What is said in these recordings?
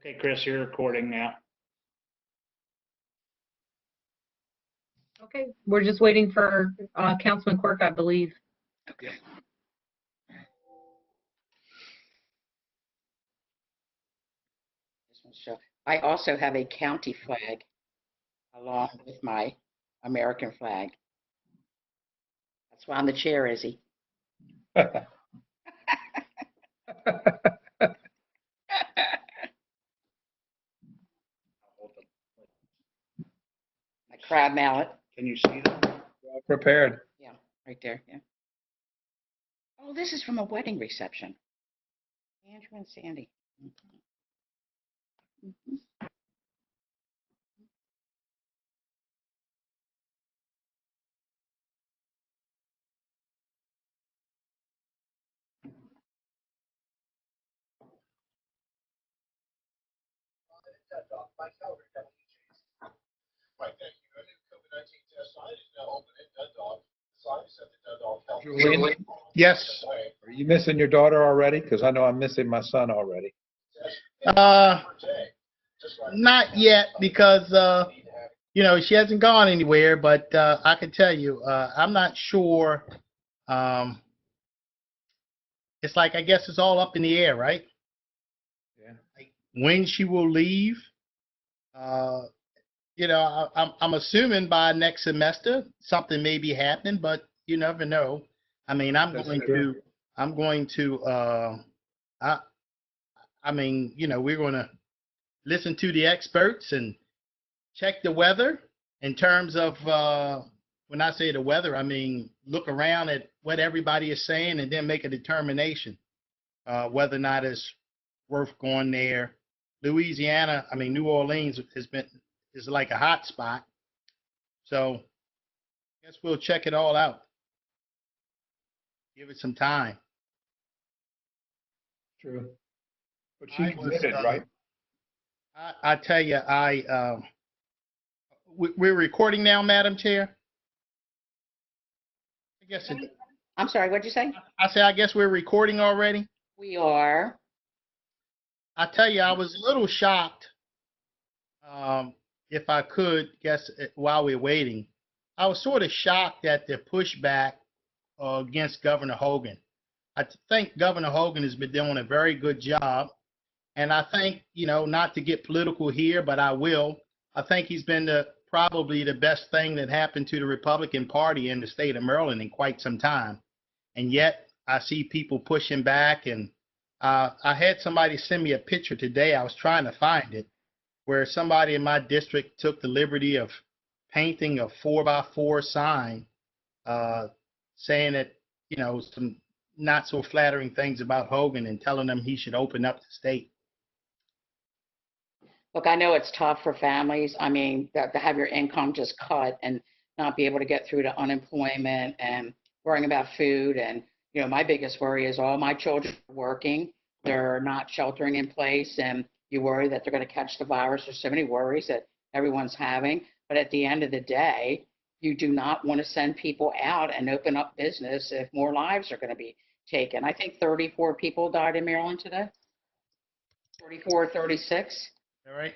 Okay, Chris, you're recording now. Okay, we're just waiting for Councilman Quirk, I believe. Okay. This one's show. I also have a county flag along with my American flag. That's why I'm the chair, Izzy. My crab mallet. Can you see them? Well prepared. Yeah, right there. Yeah. Oh, this is from a wedding reception. Andrew and Sandy. Mhm. Julian, Yes. are you missing your daughter already? Because I know I'm missing my son already. Not yet because, she hasn't gone anywhere, but I can tell you, I'm not sure. It's like, I guess it's all up in the air, right? Yeah. Like, when she will leave, I'm assuming by next semester something may be happening, but you never know. I mean, That's true. we're going to listen to the experts and check the weather in terms of, when I say the weather, I mean, look around at what everybody is saying and then make a determination, whether or not it's worth going there. Louisiana, I mean, New Orleans is like a hot spot. So I guess we'll check it all out. Give it some time. True. But I she was, committed, right? I tell you, we're recording now, Madam Chair. I guess I'm sorry, what'd you say? I guess we're recording already. We are. I tell you, I was a little shocked. If I could guess while we're waiting, I was sort of shocked at the pushback against Governor Hogan. I think Governor Hogan has been doing a very good job. And I think, not to get political here, but I will. I think he's been probably the best thing that happened to the Republican Party in the state of Maryland in quite some time. And yet I see people pushing back. And I had somebody send me a picture today. I was trying to find it, where somebody in my district took the liberty of painting a 4x4 sign saying that, some not so flattering things about Hogan and telling him he should open up the state. Look, I know it's tough for families. I mean, to have your income just cut and not be able to get through to unemployment and worrying about food. And, my biggest worry is all my children are working. They're not sheltering in place. And you worry that they're going to catch the virus. There's so many worries that everyone's having. But at the end of the day, you do not want to send people out and open up business if more lives are going to be taken. I think 34 people died in Maryland today. 34, 36. All right.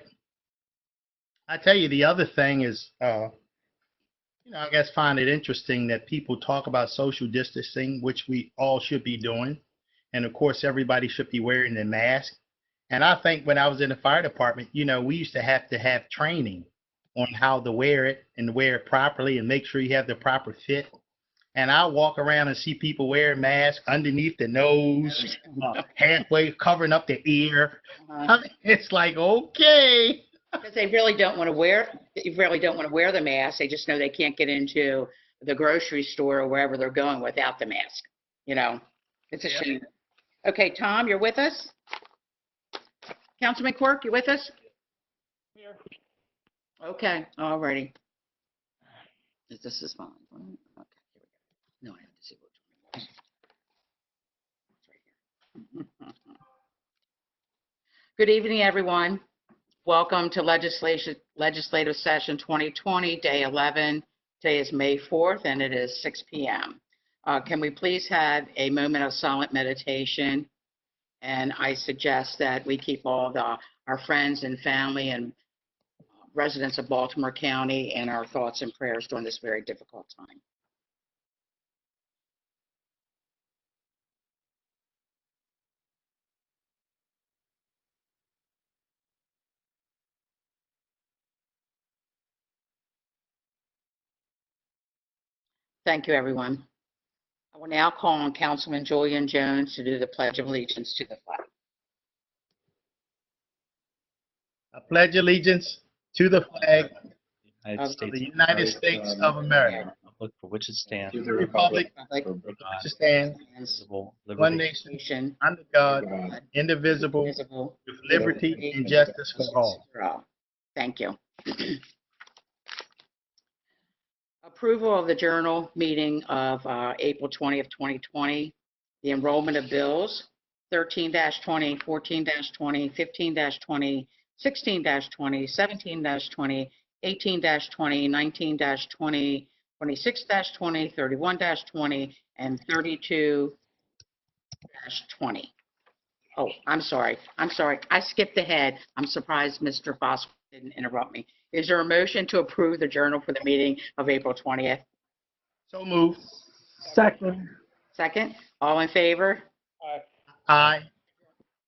I tell you, the other thing is, I guess find it interesting that people talk about social distancing, which we all should be doing. And of course, everybody should be wearing a mask. And I think when I was in the fire department, we used to have training on how to wear it and wear it properly and make sure you have the proper fit. And I walk around and see people wearing masks underneath the nose, halfway covering up the ear. It's like, okay. Because they really don't want to wear the mask. They just know they can't get into the grocery store or wherever they're going without the mask. It's a shame. Okay, Tom, you're with us? Councilman Quirk, you with us? Here. Okay, all righty. This is fine. Okay, here we go. No, I have to see which one it was. It's right here. Good evening, everyone. Welcome to Legislative Session 2020, Day 11. Today is May 4th, and it is 6 p.m. Can we please have a moment of silent meditation And I suggest that we keep all our friends and family and residents of Baltimore County in our thoughts and prayers during this very difficult time. Thank you, everyone. I will now call on Councilman Julian Jones to do the Pledge of Allegiance to the flag. I pledge allegiance to the flag United Of States of the United States of America, Republic for which it stands, To the the republic Like, for God, which stands indivisible, one liberty, nation nation, under God, indivisible, visible, with liberty and justice for all. for all. Thank you. Approval of the journal meeting of April 20th, 2020. The enrollment of bills, 13-20, 14-20, 15-20, 16-20, 17-20, 18-20, 19-20, 26-20, 31-20, and 32-20. Oh, I'm sorry. I skipped ahead. I'm surprised Mr. Foss didn't interrupt me. Is there a motion to approve the journal for the meeting of April 20th? So moved. Second. Second, all in favor? Aye.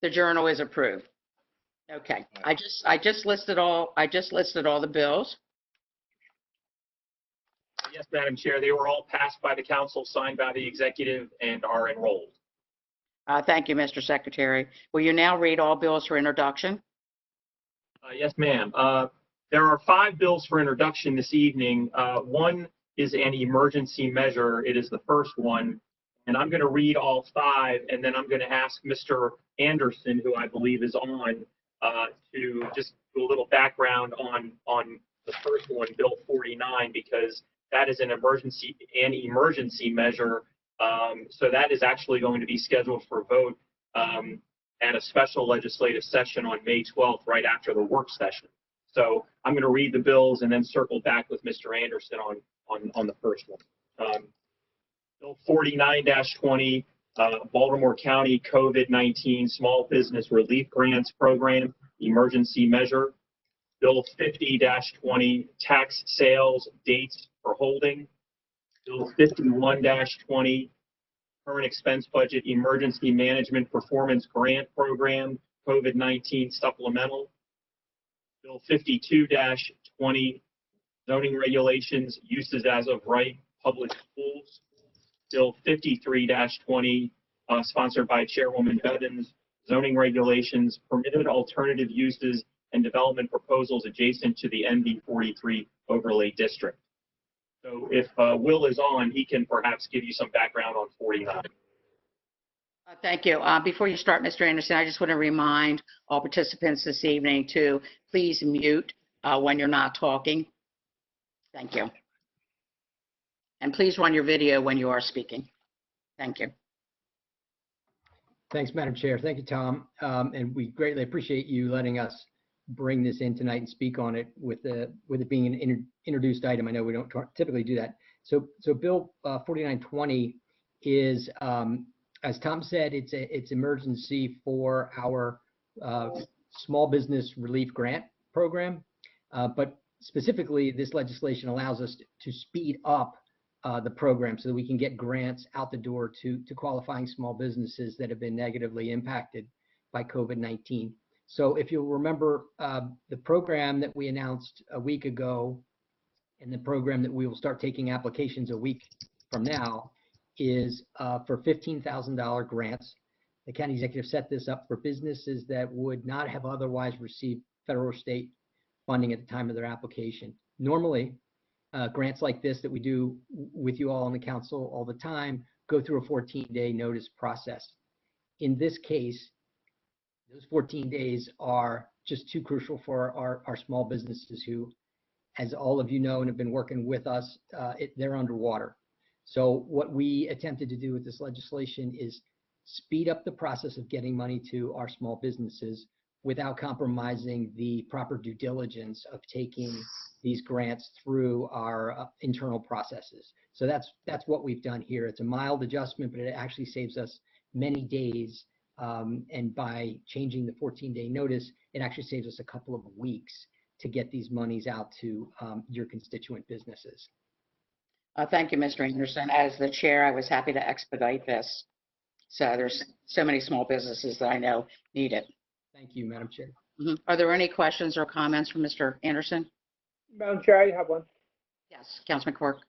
The journal is approved. Okay, I just listed all the bills. Yes, Madam Chair, they were all passed by the council, signed by the executive, and are enrolled. Thank you, Mr. Secretary. Will you now read all bills for introduction? Yes, ma'am. There are 5 bills for introduction this evening. One is an emergency measure. It is the first one, and I'm going to read all 5, and then I'm going to ask Mr. Anderson, who I believe is on, to just do a little background on the first one, Bill 49, because that is an emergency measure. So that is actually going to be scheduled for vote at a special legislative session on May 12th, right after the work session. So I'm going to read the bills and then circle back with Mr. Anderson on the first one. Bill 49-20, Baltimore County COVID-19 Small Business Relief Grants Program, emergency measure. Bill 50-20, tax sales dates for holding. Bill 51-20, current expense budget emergency management performance grant program, COVID-19 supplemental. Bill 52-20, zoning regulations, uses as of right, public schools. Bill 53-20, sponsored by Chairwoman Bevins, zoning regulations, permitted alternative uses and development proposals adjacent to the NB 43 overlay district. So if Will is on, he can perhaps give you some background on 49. Thank you. Before you start, Mr. Anderson, I just want to remind all participants this evening to please mute when you're not talking. Thank you. And please run your video when you are speaking. Thank you. Thanks, Madam Chair. Thank you, Tom. And we greatly appreciate you letting us bring this in tonight and speak on it with it being an introduced item. I know we don't typically do that. So Bill 4920 is, as Tom said, it's emergency for our small business relief grant program. But specifically, this legislation allows us to speed up the program so that we can get grants out the door to qualifying small businesses that have been negatively impacted by COVID-19. So if you'll remember, the program that we announced a week ago and the program that we will start taking applications a week from now is for $15,000 grants. The county executive set this up for businesses that would not have otherwise received federal or state funding at the time of their application. Normally, grants like this that we do with you all on the council all the time go through a 14-day notice process. In this case, those 14 days are just too crucial for our small businesses who, as all of you know and have been working with us, they're underwater. So what we attempted to do with this legislation is speed up the process of getting money to our small businesses without compromising the proper due diligence of taking these grants through our internal processes. So that's what we've done here. It's a mild adjustment, but it actually saves us many days And by changing the 14-day notice, it actually saves us a couple of weeks to get these monies out to your constituent businesses. Thank you, Mr. Anderson. As the chair, I was happy to expedite this. So there's so many small businesses that I know need it. Thank you, Madam Chair. Are there any questions or comments from Mr. Anderson? Madam Chair, I have one. Yes, Councilman Quirk.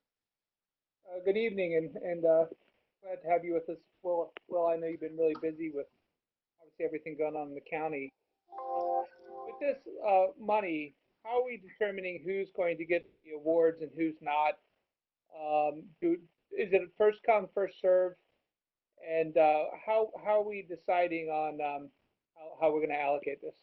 Good evening, and glad to have you with us. Well, I know you've been really busy with obviously everything going on in the county. With this money, how are we determining who's going to get the awards and who's not? Is it first come, first served? And how are we deciding on how we're going to allocate this?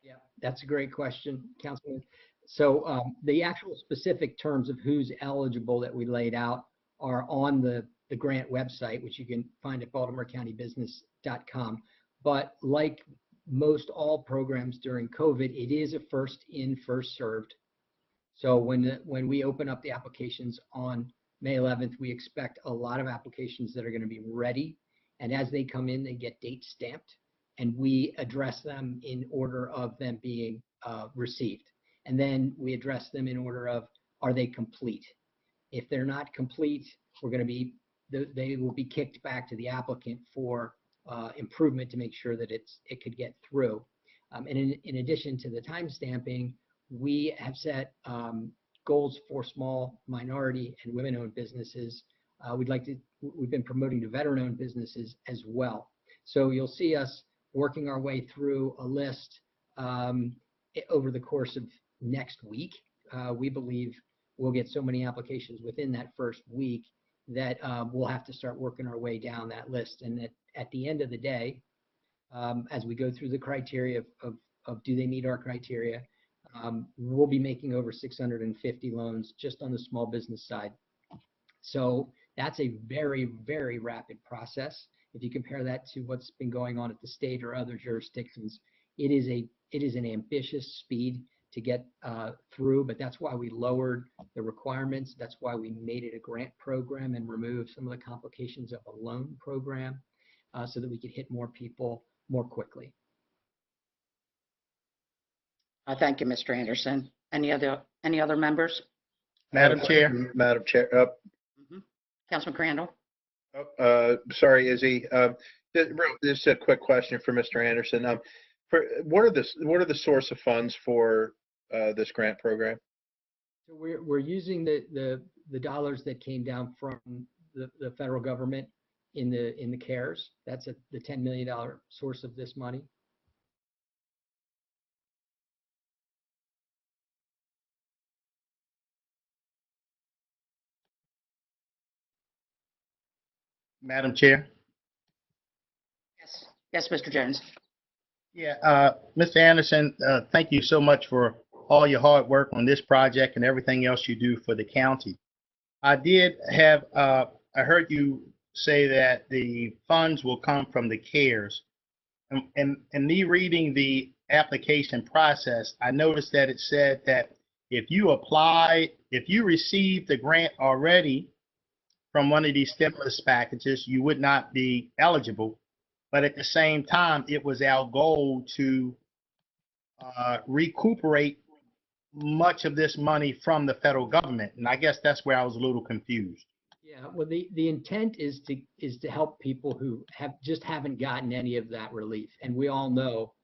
Yeah, that's a great question, Councilman. So the actual specific terms of who's eligible that we laid out are on the grant website, which you can find at baltimorecountybusiness.com. But like most all programs during COVID, it is a first in, first served. So when we open up the applications on May 11th, we expect a lot of applications that are going to be ready. And as they come in, they get date stamped, and we address them in order of them being received. And then we address them in order of, are they complete? If they're not complete, they will be kicked back to the applicant for improvement to make sure that it could get through. And in addition to the time stamping, we have set goals for small minority and women-owned businesses. We've been promoting to veteran-owned businesses as well. So you'll see us working our way through a list over the course of next week. We believe we'll get so many applications within that first week that we'll have to start working our way down that list. And at the end of the day, as we go through the criteria of do they meet our criteria, we'll be making over 650 loans just on the small business side. So that's a very, very rapid process. If you compare that to what's been going on at the state or other jurisdictions, it is an ambitious speed to get through, but that's why we lowered the requirements. That's why we made it a grant program and removed some of the complications of a loan program so that we could hit more people more quickly. Thank you, Mr. Anderson. Any other members? Madam Chair. Madam Chair, Councilman Crandall? sorry, Izzy. Just a quick question for Mr. Anderson. What are the source of funds for this grant program? So we're using the dollars that came down from the federal government in the CARES. That's the $10 million source of this money. Madam Chair. Yes, Mr. Jones. Yeah, Mr. Anderson, thank you so much for all your hard work on this project and everything else you do for the county. I heard you say that the funds will come from the CARES. And me reading the application process, I noticed that it said that if you received the grant already from one of these stimulus packages, you would not be eligible. But at the same time, it was our goal to recuperate much of this money from the federal government. And I guess that's where I was a little confused. Yeah, well, the intent is to help people who haven't gotten any of that relief. And we all know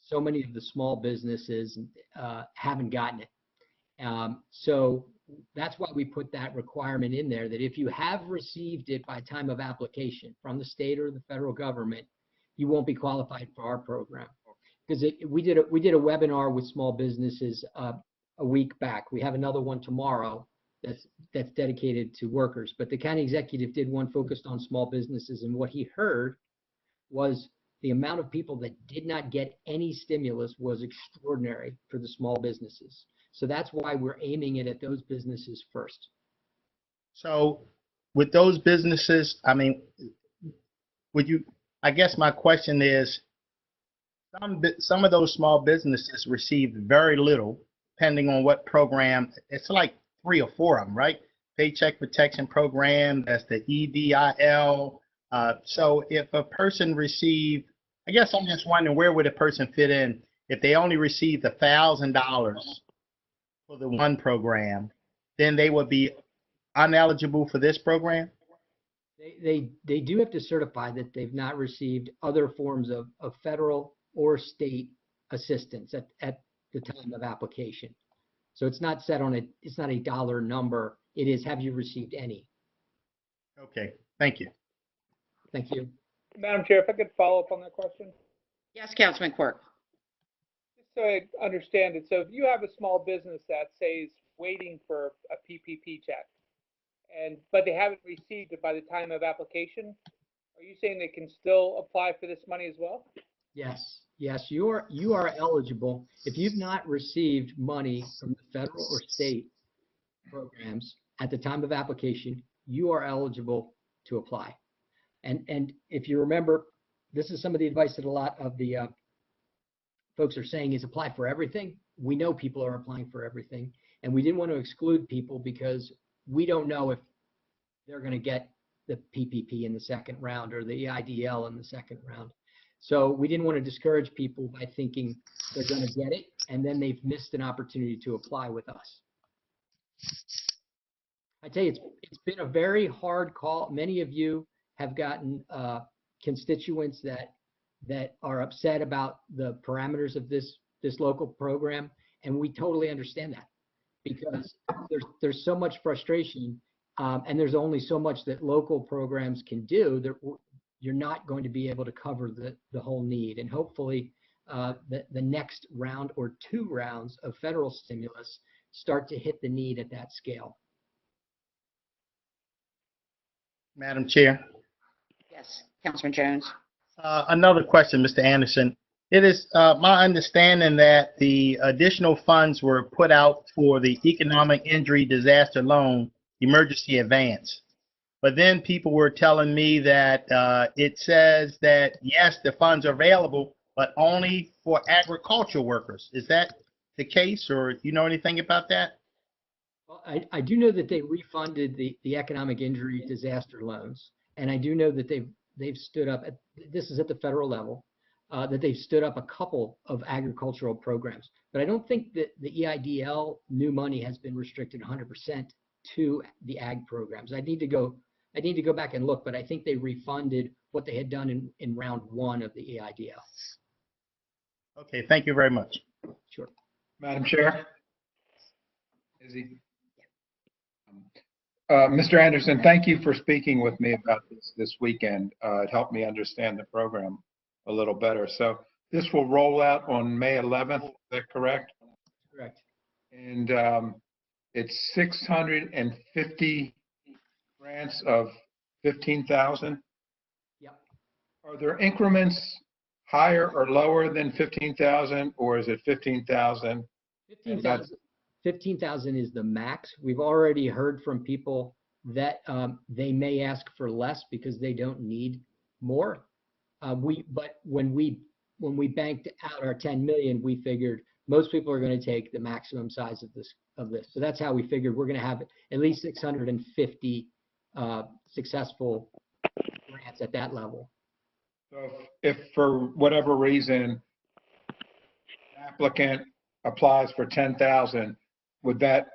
so many of the small businesses haven't gotten it. So that's why we put that requirement in there, that if you have received it by time of application from the state or the federal government, you won't be qualified for our program. Because we did a webinar with small businesses a week back. We have another one tomorrow that's dedicated to workers. But the county executive did one focused on small businesses, and what he heard was the amount of people that did not get any stimulus was extraordinary for the small businesses. So that's why we're aiming it at those businesses first. So with those businesses, I mean, I guess my question is, some of those small businesses received very little, depending on what program. It's like 3 or 4 of them, right? Paycheck Protection Program, that's the EDIL, So if a person received, I guess I'm just wondering where would a person fit in if they only received $1,000 for the one program, then they would be uneligible for this program? They do have to certify that they've not received other forms of federal or state assistance at the time of application. So it's not set on it's not a dollar number. It is, have you received any? Okay, thank you. Thank you. Madam Chair, if I could follow up on that question, Yes, Councilman Quirk. just so I understand it. So if you have a small business that says waiting for a PPP check, but they haven't received it by the time of application, are you saying they can still apply for this money as well? Yes, yes, you are eligible. If you've not received money from the federal or state programs at the time of application, you are eligible to apply. And if you remember, this is some of the advice that a lot of the folks are saying is apply for everything. We know people are applying for everything, and we didn't want to exclude people because we don't know if they're going to get the PPP in the second round or the EIDL in the second round. So we didn't want to discourage people by thinking they're going to get it, and then they've missed an opportunity to apply with us. I tell you, it's been a very hard call. Many of you have gotten constituents that are upset about the parameters of this local program, and we totally understand that because there's so much frustration, and there's only so much that local programs can do. That you're not going to be able to cover the whole need, and hopefully the next round or two rounds of federal stimulus start to hit the need at that scale. Madam Chair. Yes, Councilman Jones. Another question, Mr. Anderson. It is my understanding that the additional funds were put out for the Economic Injury Disaster Loan Emergency Advance. But then people were telling me that it says that, yes, the funds are available, but only for agricultural workers. Is that the case, or do you know anything about that? Well, I do know that they refunded the economic injury disaster loans, and I do know that they've stood up, this is at the federal level, that they've stood up a couple of agricultural programs. But I don't think that the EIDL new money has been restricted 100% to the ag programs. I need to go back and look, but I think they refunded what they had done in round one of the EIDL. Okay, thank you very much. Sure. Madam Chair? Izzy? Mr. Anderson, thank you for speaking with me about this weekend. It helped me understand the program a little better. So this will roll out on May 11th, is that correct? Correct. And it's 650 grants of 15,000. Yep. Are there increments higher or lower than 15,000, or is it 15,000? 15,000 is the max. We've already heard from people that they may ask for less because they don't need more. But when we banked out our 10 million, we figured most people are going to take the maximum size of this. So that's how we figured we're going to have at least 650 successful grants at that level. So if for whatever reason applicant applies for 10,000, would that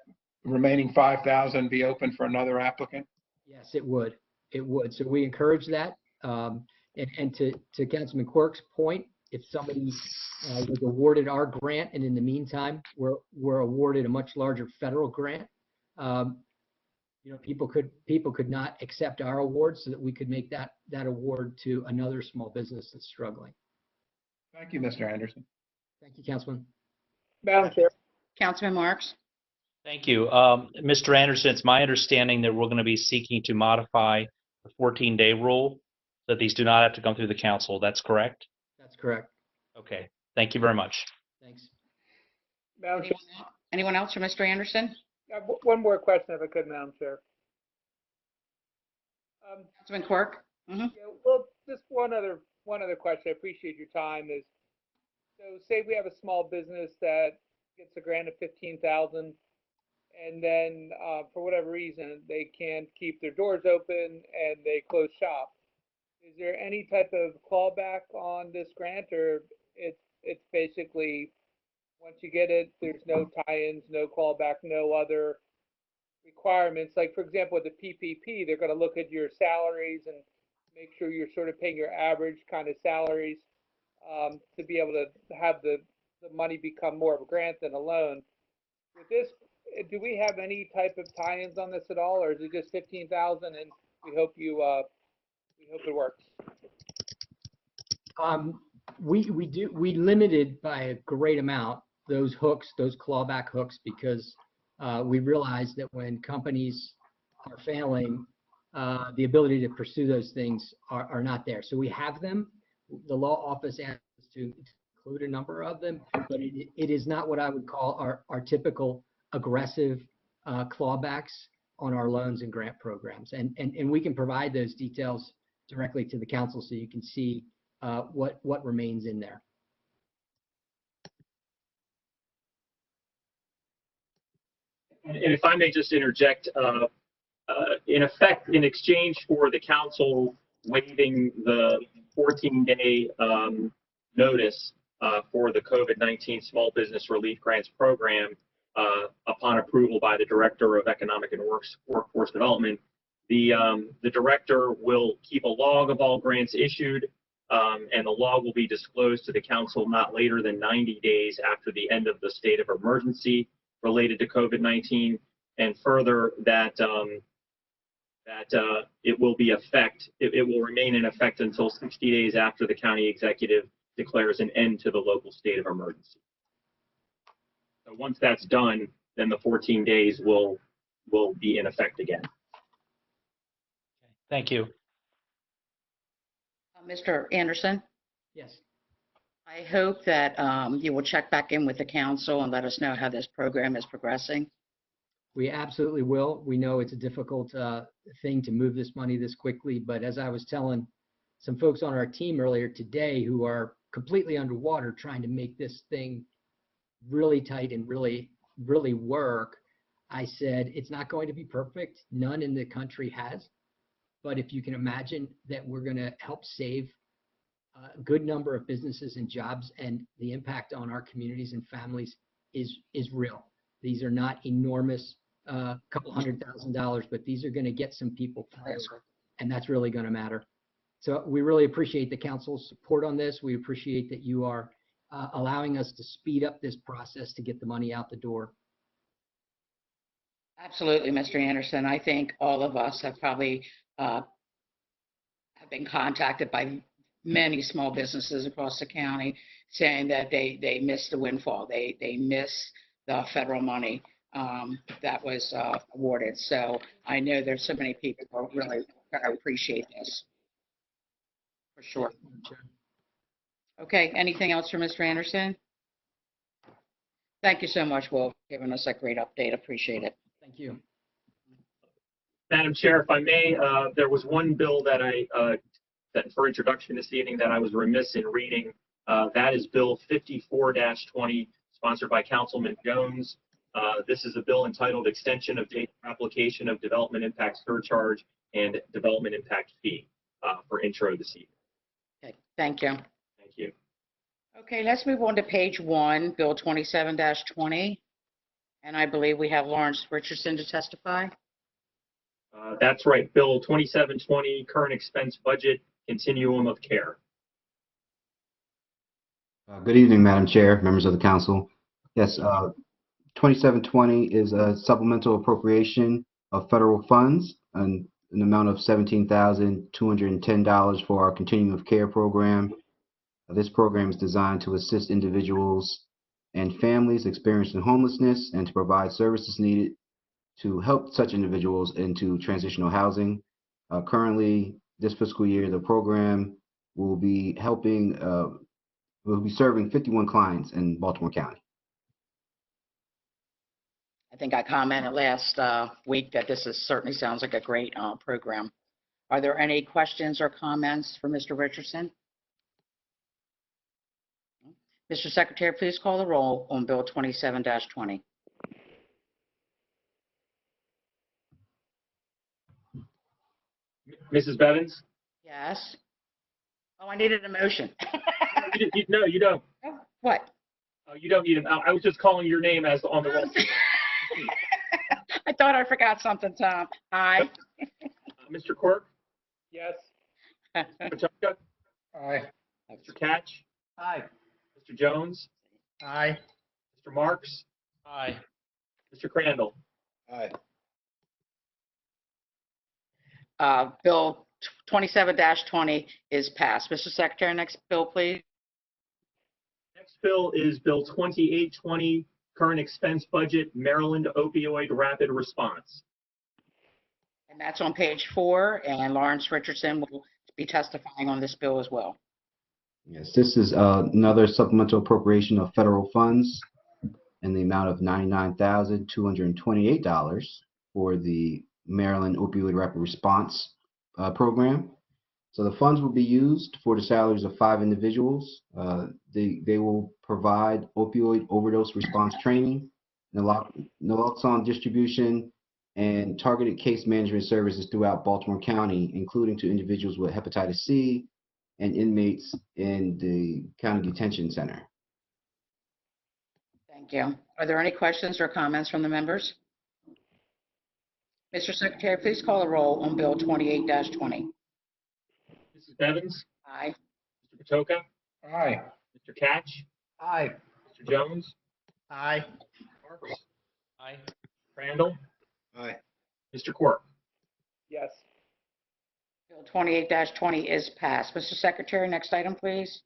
remaining 5,000 be open for another applicant? Yes, it would. It would. So we encourage that. And to Councilman Quirk's point, if somebody was awarded our grant and in the meantime we're awarded a much larger federal grant, people could not accept our award so that we could make that award to another small business that's struggling. Thank you, Mr. Anderson. Thank you, Councilman. Madam Chair. Councilman Marks. Thank you. Mr. Anderson, it's my understanding that we're going to be seeking to modify the 14-day rule so that these do not have to come through the council. That's correct? That's correct. Okay. Thank you very much. Thanks. Madam Chair. Anyone else for Mr. Anderson? One more question, if I could, Madam Chair. Councilman Quirk? Yeah, well, just one other question. I appreciate your time. So say we have a small business that gets a grant of 15,000, and then for whatever reason they can't keep their doors open and they close shop. is there any type of clawback on this grant, or it's basically, once you get it, there's no tie-ins, no clawback, no other requirements? Like, for example, with the PPP, they're going to look at your salaries and make sure you're sort of paying your average kind of salaries to be able to have the money become more of a grant than a loan. With this, do we have any type of tie-ins on this at all, or is it just 15,000 and we hope it works? We limited by a great amount those hooks, those clawback hooks, because we realized that when companies are failing, the ability to pursue those things are not there. So we have them. The law office asked us to include a number of them, but it is not what I would call our typical aggressive clawbacks on our loans and grant programs. And we can provide those details directly to the council so you can see what remains in there. And if I may just interject, in effect, in exchange for the council waiving the 14-day notice for the COVID-19 Small Business Relief Grants Program upon approval by the Director of Economic and Workforce Development, the director will keep a log of all grants issued, and the log will be disclosed to the council not later than 90 days after the end of the state of emergency related to COVID-19, and further that it will remain in effect until 60 days after the county executive declares an end to the local state of emergency. So once that's done, then the 14 days will be in effect again. Thank you. Mr. Anderson, Yes. I hope that you will check back in with the council and let us know how this program is progressing. We absolutely will. We know it's a difficult thing to move this money this quickly, but as I was telling some folks on our team earlier today who are completely underwater trying to make this thing really tight and really, really work, I said, it's not going to be perfect. None in the country has. But if you can imagine that we're going to help save a good number of businesses and jobs, and the impact on our communities and families is real. These are not enormous, couple $100,000, but these are going to get some people through, and that's really going to matter. So we really appreciate the council's support on this. We appreciate that you are allowing us to speed up this process to get the money out the door. Absolutely, Mr. Anderson. I think all of us have probably have been contacted by many small businesses across the county saying that they missed the windfall. They miss the federal money that was awarded. So I know there's so many people who really appreciate this, for sure. Okay, anything else for Mr. Anderson? Thank you so much, Will, for giving us a great update. Appreciate it. Thank you. Madam Chair, if I may, there was one bill that that for introduction this evening that I was remiss in reading. That is Bill 54-20, sponsored by Councilman Jones. This is a bill entitled Extension of Date for Application of Development Impact Surcharge and Development Impact Fee for intro this evening. Okay, thank you. Thank you. Okay, let's move on to page 1, Bill 27-20. And I believe we have Lawrence Richardson to testify. That's right, Bill 2720, Current Expense Budget, Continuum of Care. Good evening, Madam Chair, members of the council. Yes, 2720 is a supplemental appropriation of federal funds and an amount of $17,210 for our Continuum of Care program. This program is designed to assist individuals and families experiencing homelessness and to provide services needed to help such individuals into transitional housing. Currently, this fiscal year, the program will be serving 51 clients in Baltimore County. I think I commented last week that this certainly sounds like a great program. Are there any questions or comments for Mr. Richardson? Mr. Secretary, please call the roll on Bill 27-20. Mrs. Bevins? Yes. Oh, I needed a motion. No, you don't. What? Oh, you don't need it. I was just calling your name as on the roll. I thought I forgot something, Tom. Aye. Mr. Quirk, Yes. Pachaka, Aye. Mr. Catch, Aye. Mr. Jones, Aye. Mr. Marks, Aye. Mr. Crandall. Aye. Bill 27-20 is passed. Mr. Secretary, next bill, please. Next bill is Bill 2820, current expense budget, Maryland opioid rapid response. And that's on page 4, and Lawrence Richardson will be testifying on this bill as well. Yes, this is another supplemental appropriation of federal funds in the amount of $99,228 for the Maryland Opioid Rapid Response Program. So the funds will be used for the salaries of 5 individuals. They will provide opioid overdose response training, naloxone distribution, and targeted case management services throughout Baltimore County, including to individuals with hepatitis C and inmates in the county detention center. Thank you. Are there any questions or comments from the members? Mr. Secretary, please call the roll on Bill 28-20. Mrs. Bevins, Aye. Mr. Patoka, Aye. Mr. Catch, Aye. Mr. Jones, Aye. Marks, Aye. Crandall, Aye. Mr. Quirk. Yes. Bill 28-20 is passed. Mr. Secretary, next item, please.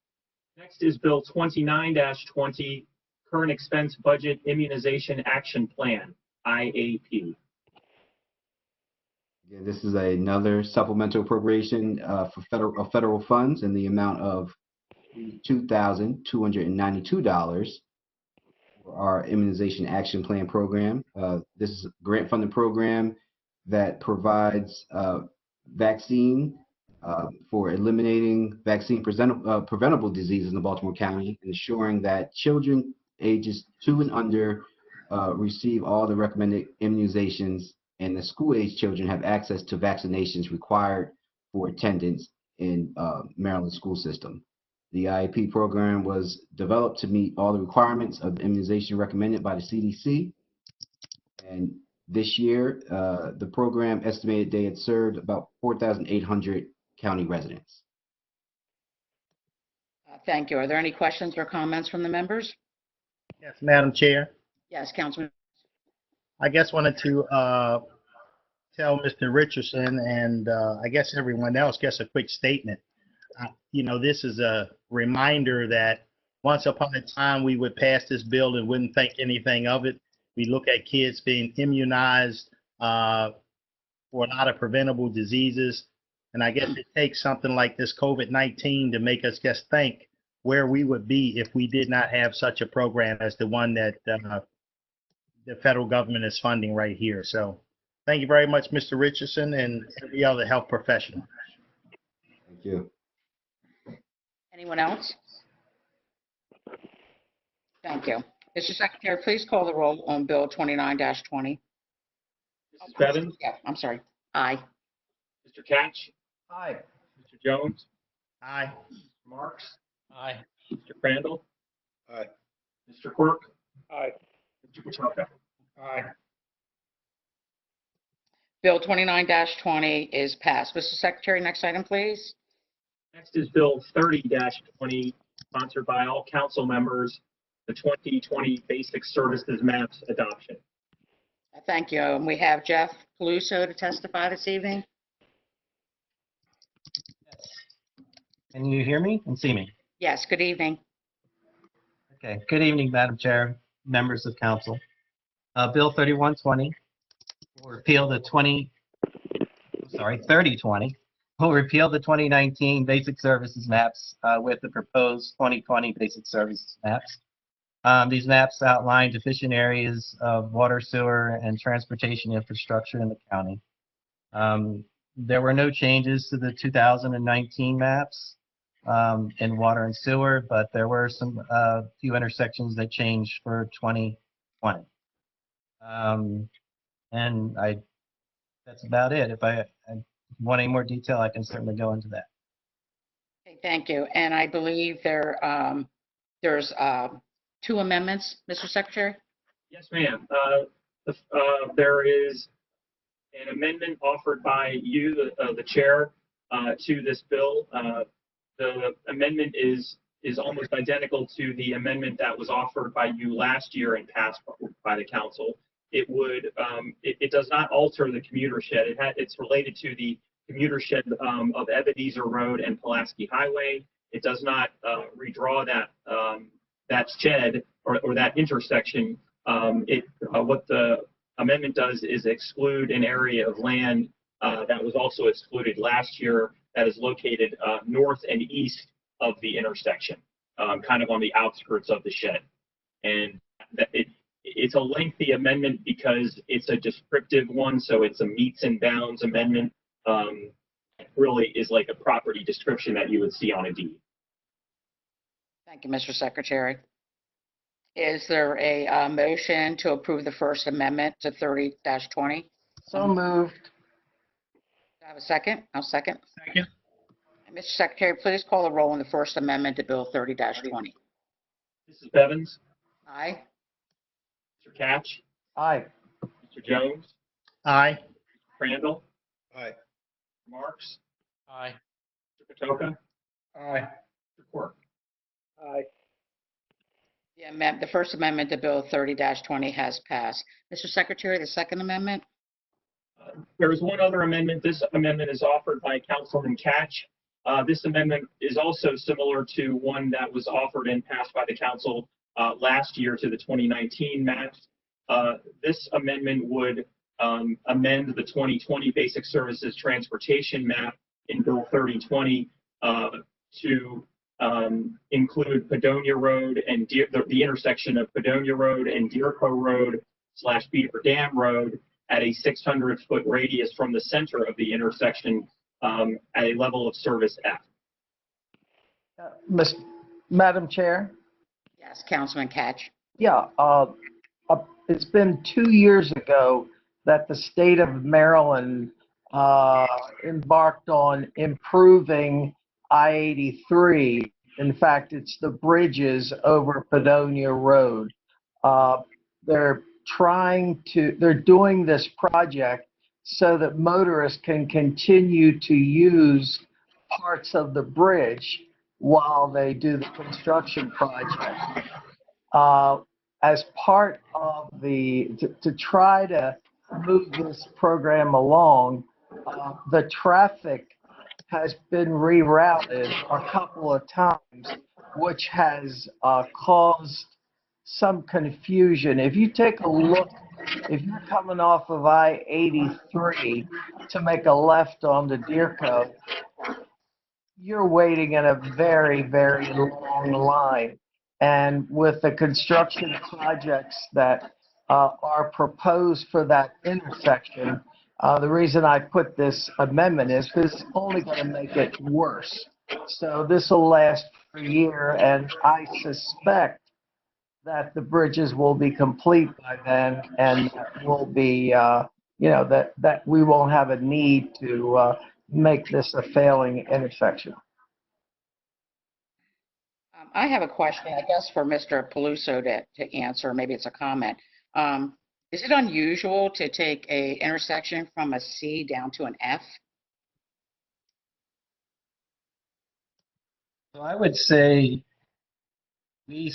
Next is Bill 29-20, current expense budget immunization action plan, IAP. Again, this is another supplemental appropriation for federal funds in the amount of $2,292 for our Immunization Action Plan program. This is a grant funded program that provides vaccine for eliminating vaccine preventable diseases in Baltimore County, ensuring that children ages 2 and under receive all the recommended immunizations, and the school-age children have access to vaccinations required for attendance in Maryland school system. The IEP program was developed to meet all the requirements of the immunization recommended by the CDC. And this year, the program estimated they had served about 4,800 county residents. Thank you. Are there any questions or comments from the members? Yes, Madam Chair. Yes, Councilman. I guess wanted to tell Mr. Richardson and I guess everyone else gets a quick statement. This is a reminder that once upon a time we would pass this bill and wouldn't think anything of it. We look at kids being immunized for a lot of preventable diseases. And I guess it takes something like this COVID-19 to make us just think where we would be if we did not have such a program as the one that the federal government is funding right here. So thank you very much, Mr. Richardson, and every other health professional. Thank you. Anyone else? Thank you. Mr. Secretary, please call the roll on Bill 29-20. Mrs. Bevins, Yeah, I'm sorry. Aye. Mr. Catch, Aye. Mr. Jones, Aye. Mr. Marks, Aye. Mr. Crandall, Aye. Mr. Quirk, Aye. Mr. Patoka. Aye. Bill 29-20 is passed. Mr. Secretary, next item, please. Next is Bill 30-20, sponsored by all council members, the 2020 Basic Services Maps adoption. Thank you. And we have Jeff Peluso to testify this evening. Can you hear me and see me? Yes, good evening. Okay. Good evening, Madam Chair, members of council. Bill 3120 will repeal the 3020 will repeal the 2019 Basic Services Maps with the proposed 2020 Basic Services Maps. These maps outline deficient areas of water, sewer, and transportation infrastructure in the county. There were no changes to the 2019 maps in water and sewer, but there were some few intersections that changed for 2020. And that's about it. If I want any more detail, I can certainly go into that. Okay, Thank you. And I believe there's 2 amendments, Mr. Secretary? Yes, ma'am. There is an amendment offered by you, the chair, to this bill. The amendment is almost identical to the amendment that was offered by you last year and passed by the council. It does not alter the commuter shed. It's related to the commuter shed of Ebenezer Road and Pulaski Highway. It does not redraw that shed or that intersection. What the amendment does is exclude an area of land that was also excluded last year that is located north and east of the intersection, kind of on the outskirts of the shed. And it's a lengthy amendment because it's a descriptive one, so it's a meets and bounds amendment. Really is like a property description that you would see on a deed. Thank you, Mr. Secretary. Is there a motion to approve the First Amendment to 30-20? So moved. Do I have a second? I'll second. Second. Mr. Secretary, please call the roll on the First Amendment to Bill 30-20. Mrs. Bevins, Aye. Mr. Catch, Aye. Mr. Jones, Aye. Crandall, Aye. Marks, Aye. Mr. Patoka, Aye. Mr. Quirk. Aye. The First Amendment to Bill 30-20 has passed. Mr. Secretary, the Second Amendment? There is one other amendment. This amendment is offered by Councilman Catch. This amendment is also similar to one that was offered and passed by the council last year to the 2019 maps. This amendment would amend the 2020 Basic Services Transportation map in Bill 3020 to include Padonia Road and the intersection of Padonia Road and Deerco Road / Beaver Dam Road at a 600-foot radius from the center of the intersection at a level of service F. Madam Chair? Yes, Councilman Catch. Yeah, it's been 2 years ago that the state of Maryland embarked on improving I-83. In fact, it's the bridges over Padonia Road. They're doing this project so that motorists can continue to use parts of the bridge while they do the construction project. As part of to try to move this program along, the traffic has been rerouted a couple of times, which has caused some confusion. If you take a look, if you're coming off of I-83 to make a left onto Deerco, you're waiting in a very, very long line. And with the construction projects that are proposed for that intersection, the reason I put this amendment is because it's only going to make it worse. So this will last for a year, and I suspect that the bridges will be complete by then, and will be, that we won't have a need to make this a failing intersection. I have a question, I guess, for Mr. Paluso to answer. Maybe it's a comment. Is it unusual to take a intersection from a C down to an F? So I would say we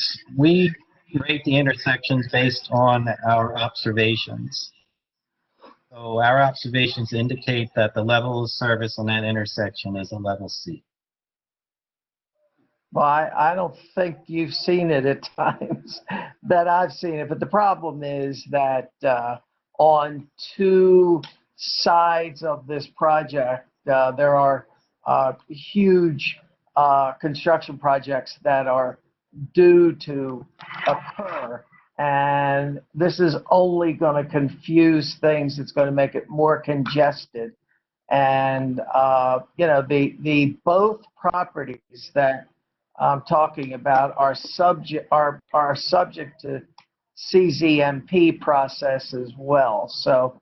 rate the intersections based on our observations. So our observations indicate that the level of service on that intersection is a level C. Well, I don't think you've seen it at times that I've seen it, but the problem is that on 2 sides of this project, there are huge construction projects that are due to occur, and this is only going to confuse things. It's going to make it more congested, and the both properties that I'm talking about are subject to CZMP process as well. So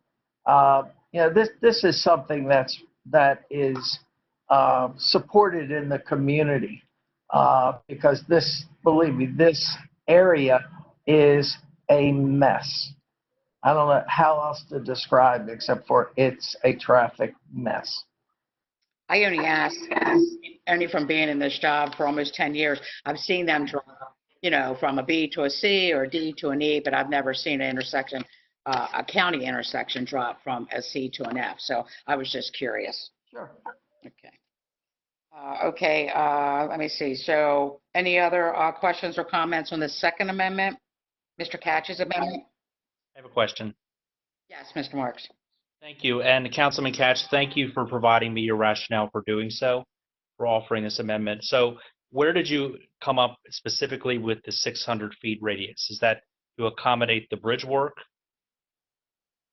this is something that is supported in the community because this, believe me, this area is a mess. I don't know how else to describe it except for it's a traffic mess. I only ask, only from being in this job for almost 10 years, I've seen them drop, from a B to a C or a D to an E, but I've never seen an intersection, a county intersection drop from a C to an F. So I was just curious. Sure. Okay. Let me see. So any other questions or comments on the Second Amendment? Mr. Catch's amendment? I have a question. Yes, Mr. Marks. Thank you. And Councilman Catch, thank you for providing me your rationale for doing so, for offering this amendment. So where did you come up specifically with the 600 feet radius? Is that to accommodate the bridge work?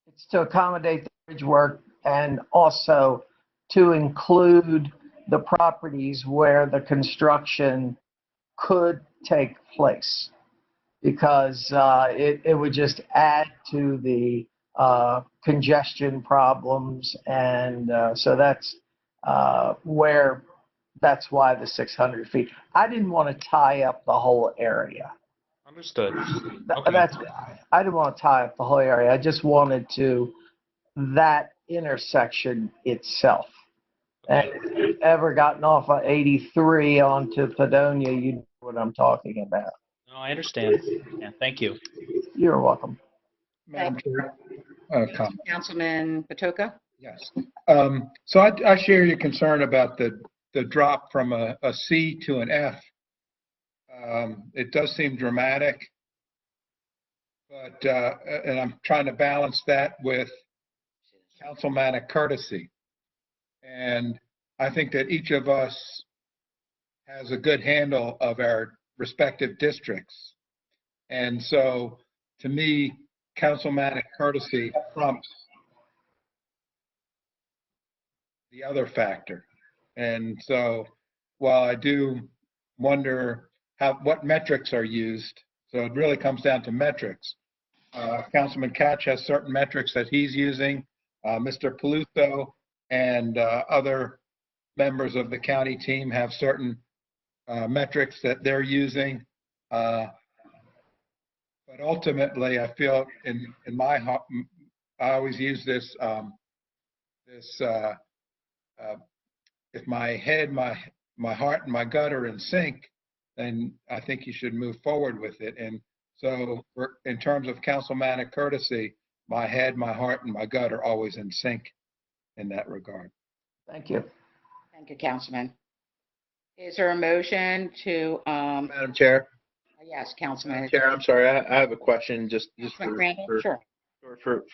It's to accommodate the bridge work and also to include the properties where the construction could take place, because it would just add to the congestion problems, and so that's why the 600 feet. I didn't want to tie up the whole area. Understood. Okay. I didn't want to tie up the whole area. I just wanted to that intersection itself. And if you've ever gotten off of 83 onto Padonia, you know what I'm talking about. No, I understand. Yeah, thank you. You're welcome. Madam Chair, comment. Councilman Patoka? Yes. So I share your concern about the drop from a C to an F. It does seem dramatic, but and I'm trying to balance that with councilmanic courtesy. And I think that each of us has a good handle of our respective districts. And so, to me, councilmanic courtesy trumps the other factor. And so, while I do wonder what metrics are used, so it really comes down to metrics. Councilman Catch has certain metrics that he's using. Mr. Paluso and other members of the county team have certain metrics that they're using. But ultimately, I feel in my heart, I always use this, if my head, my heart, and my gut are in sync, then I think you should move forward with it. And so in terms of councilmanic courtesy, my head, my heart, and my gut are always in sync in that regard. Thank you. Thank you, Councilman. Is there a motion to, Madam Chair. yes, Councilman. Madam Chair, I'm sorry, I have a question just Sure.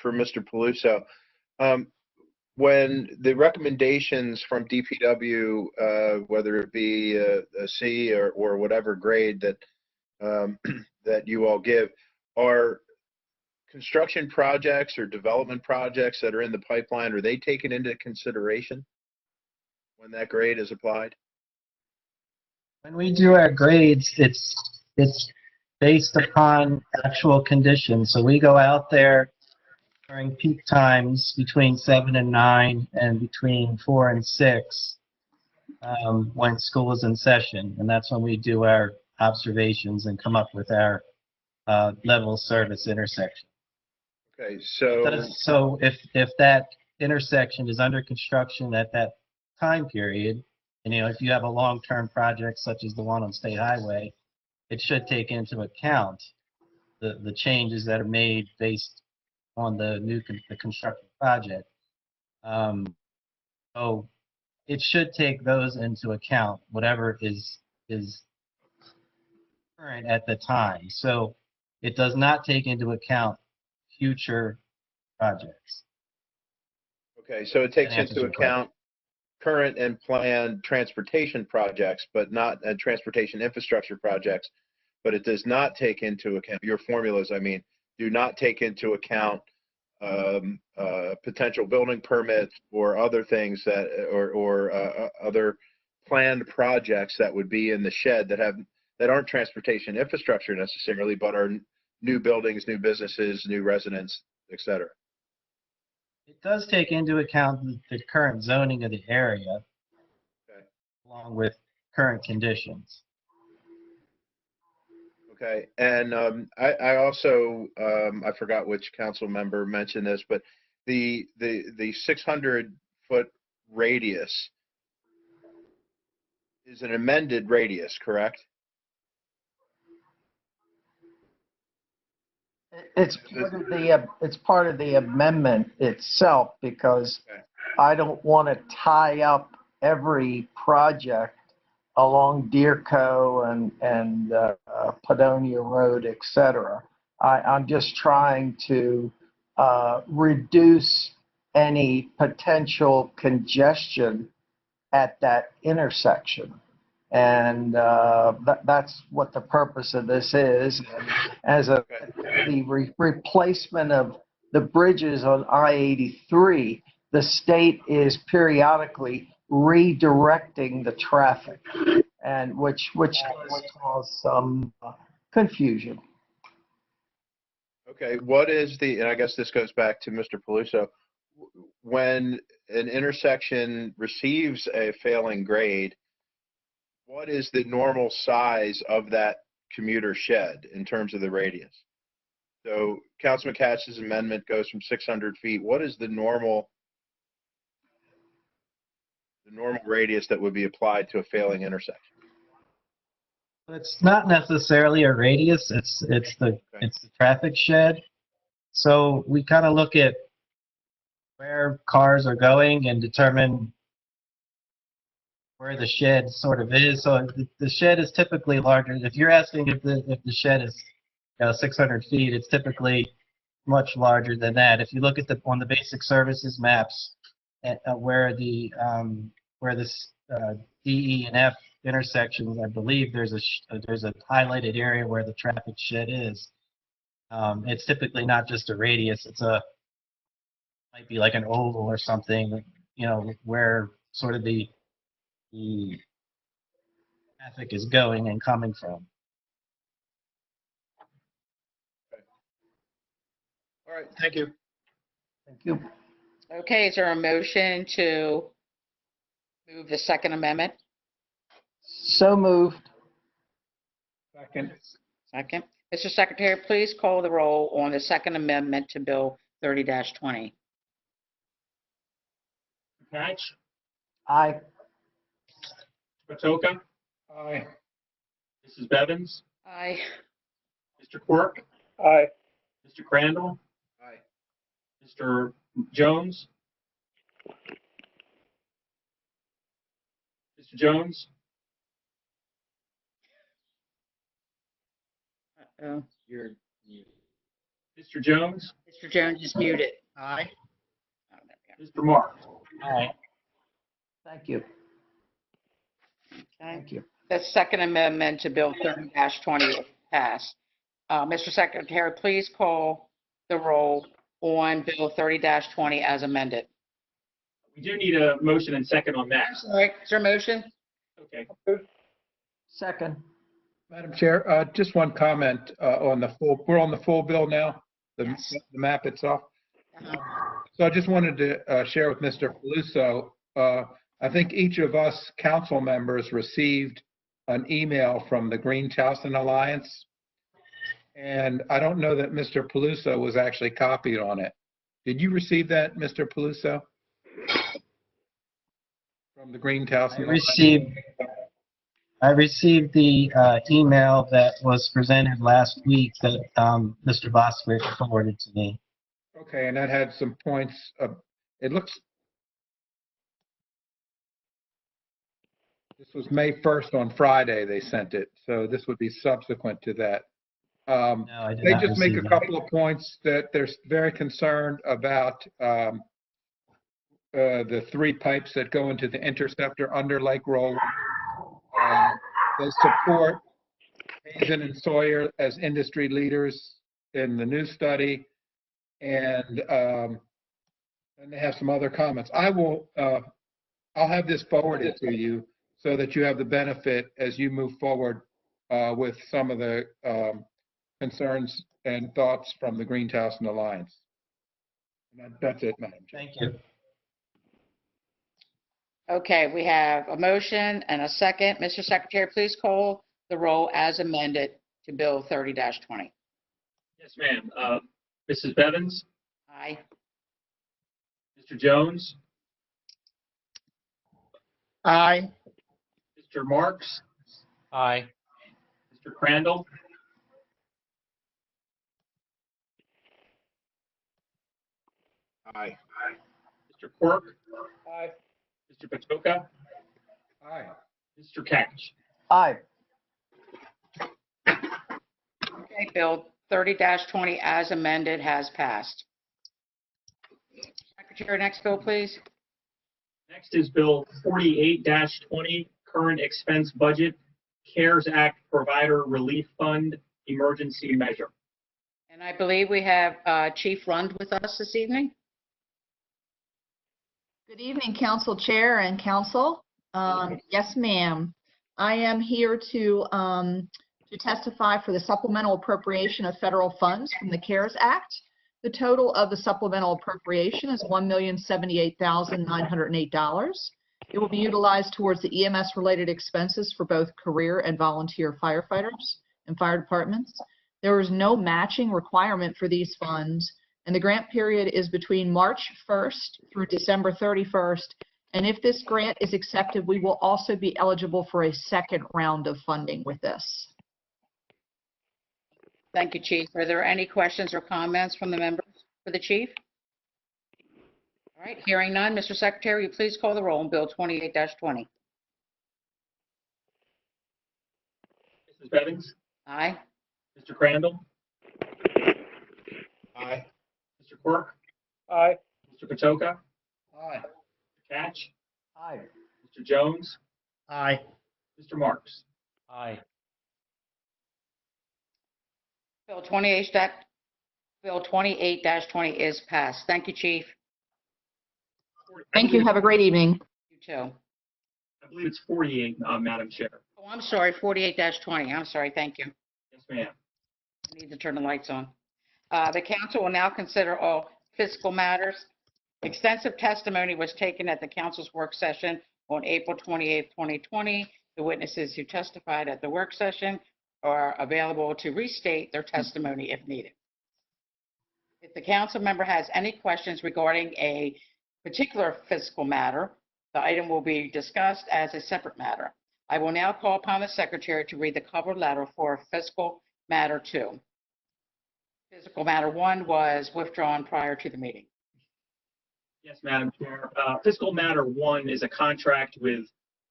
for Mr. Paluso. When the recommendations from DPW, whether it be a C or whatever grade that that you all give, are construction projects or development projects that are in the pipeline, are they taken into consideration when that grade is applied? When we do our grades, it's based upon actual conditions. So we go out there during peak times between 7 and 9 and between 4 and 6 when school is in session. And that's when we do our observations and come up with our level of service intersection. Okay, so So if that intersection is under construction at that time period, and if you have a long-term project such as the one on State Highway, it should take into account the changes that are made based on the construction project. So it should take those into account, whatever is current at the time. So it does not take into account future projects. okay, so it takes That answers into your question. account current and planned transportation projects, but not transportation infrastructure projects, but it does not take into account, your formulas, I mean, do not take into account potential building permits or other things that, or other planned projects that would be in the shed that aren't transportation infrastructure necessarily, but are new buildings, new businesses, new residents, et cetera. It does take into account the current zoning of the area. along with current conditions. Okay, and I also I forgot which council member mentioned this, but the 600-foot radius is an amended radius, correct? It's part of the amendment itself because Okay. I don't want to tie up every project along Deerco and Padonia Road, et cetera. I'm just trying to reduce any potential congestion at that intersection. And that's what the purpose of this is. As the replacement of the bridges on I-83, the state is periodically redirecting the traffic, and which does cause some confusion. Okay, what is and I guess this goes back to Mr. Paluso, when an intersection receives a failing grade, what is the normal size of that commuter shed in terms of the radius? So Councilman Catch's amendment goes from 600 feet. What is the normal radius that would be applied to a failing intersection? It's not necessarily a radius, it's the traffic shed. So we kind of look at where cars are going and determine where the shed sort of is. So the shed is typically larger. If you're asking if the shed is 600 feet, it's typically much larger than that. If you look at on the basic services maps at where the D, E, and F intersections, I believe there's a highlighted area where the traffic shed is. It's typically not just a radius. Might be like an oval or something, where sort of the traffic is going and coming from. All right, thank you. Thank you. Okay, is there a motion to move the Second Amendment? So moved. Second. Second. Mr. Secretary, please call the roll on the Second Amendment to Bill 30-20. Patch, Aye. Patoka, Aye. Mrs. Bevins, Aye. Mr. Quirk, Aye. Mr. Crandall, Aye. Mr. Jones, Mr. Jones, Uh-oh. Mr. Jones, Mr. Jones is muted. Aye. Oh, there we Mr. Mark. Aye. Thank you. go. Okay. Thank you. The Second Amendment to Bill 30-20 is passed. Mr. Secretary, please call the roll on Bill 30-20 as amended. We do need a motion and second on that. Sorry, is there a motion? Okay. Second. Madam Chair, just one comment on we're on the full bill now, the Yes. the map itself. Uh-huh. So I just wanted to share with Mr. Paluso, I think each of us council members received an email from the Green Charleston Alliance. And I don't know that Mr. Paluso was actually copied on it. Did you receive that, Mr. Paluso? From the Green Charleston Alliance? I received the email that was presented last week that Mr. Boswick forwarded to me. Okay, and that had some points. It looks. This was May 1st on Friday, they sent it. So this would be subsequent to that. No, I did They not just make a receive that. couple of points that they're very concerned about the 3 pipes that go into the interceptor under Lake Roll. They support Hazen and Sawyer as industry leaders in the new study, and they have some other comments. I'll have this forwarded to you so that you have the benefit as you move forward with some of the concerns and thoughts from the Green Charleston Alliance. And that's it, Madam Chair. Thank you. Okay, we have a motion and a second. Mr. Secretary, please call the roll as amended to Bill 30-20. Yes, ma'am. Mrs. Bevins, Aye. Mr. Jones, Aye. Mr. Marks, Aye. Mr. Crandall, Aye. Mr. Quirk, Aye. Mr. Patoka, Aye. Mr. Catch. Aye. Okay, Bill 30-20 as amended has passed. Secretary, next bill, please. Next is Bill 48-20, Current Expense Budget, CARES Act Provider Relief Fund Emergency Measure. And I believe we have Chief Lund with us this evening. Good evening, Council Chair and Council. Yes, ma'am. I am here to testify for the supplemental appropriation of federal funds from the CARES Act. The total of the supplemental appropriation is $1,078,908. It will be utilized towards the EMS-related expenses for both career and volunteer firefighters and fire departments. There is no matching requirement for these funds, and the grant period is between March 1st through December 31st. And if this grant is accepted, we will also be eligible for a second round of funding with this. Thank you, Chief. Are there any questions or comments from the members for the Chief? All right, hearing none. Mr. Secretary, will you please call the roll on Bill 28-20? Mrs. Bevins, Aye. Mr. Crandall, Aye. Mr. Quirk, Aye. Mr. Patoka, Aye. Mr. Catch, Aye. Mr. Jones, Aye. Mr. Marks. Aye. Bill 28-20 is passed. Thank you, Chief. Thank you. Have a great evening. You too. I believe it's 48, Madam Chair. Oh, I'm sorry, 48-20. I'm sorry, thank you. Yes, ma'am. I need to turn the lights on. The council will now consider all fiscal matters. Extensive testimony was taken at the council's work session on April 28, 2020. The witnesses who testified at the work session are available to restate their testimony if needed. If the council member has any questions regarding a particular fiscal matter, the item will be discussed as a separate matter. I will now call upon the secretary to read the cover letter for fiscal matter 2. Fiscal matter 1 was withdrawn prior to the meeting. Yes, Madam Chair. Fiscal matter 1 is a contract with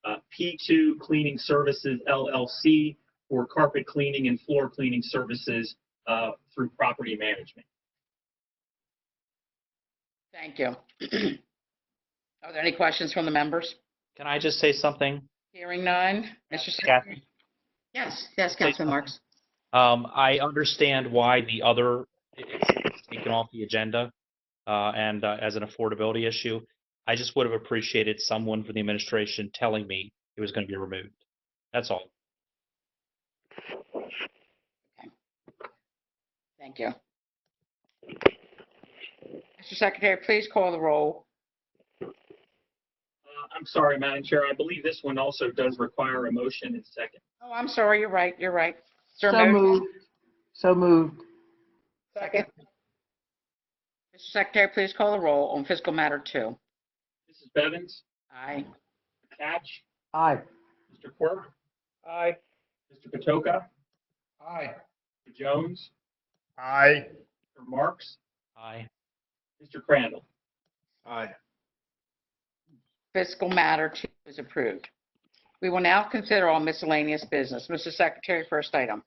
P2 Cleaning Services LLC for carpet cleaning and floor cleaning services through property management. Thank you. Are there any questions from the members? Can I just say something? Hearing none. Mr. Secretary? Yes, Councilman Marks. I understand why the other is taken off the agenda and as an affordability issue. I just would have appreciated someone from the administration telling me it was going to be removed. That's all. Okay. Thank you. Mr. Secretary, please call the roll. I'm sorry, Madam Chair. I believe this one also does require a motion and second. Oh, I'm sorry. You're right. Sir, So moved. So moved. Second. Mr. Secretary, please call the roll on fiscal matter 2. Mrs. Bevins, Aye. Catch, Aye. Mr. Quirk, Aye. Mr. Patoka, Aye. Mr. Jones, Aye. Mr. Marks, Aye. Mr. Crandall. Aye. Fiscal matter 2 is approved. We will now consider all miscellaneous business. Mr. Secretary, first item.